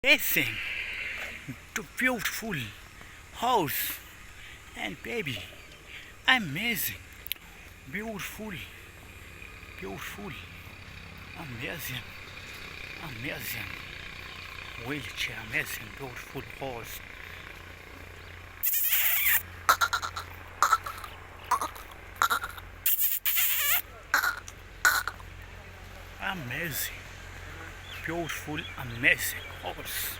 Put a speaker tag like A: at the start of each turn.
A: Amazing, beautiful house and baby. Amazing, beautiful, beautiful, amazing, amazing. Wheelchair, amazing, beautiful house. Amazing, beautiful, amazing horse.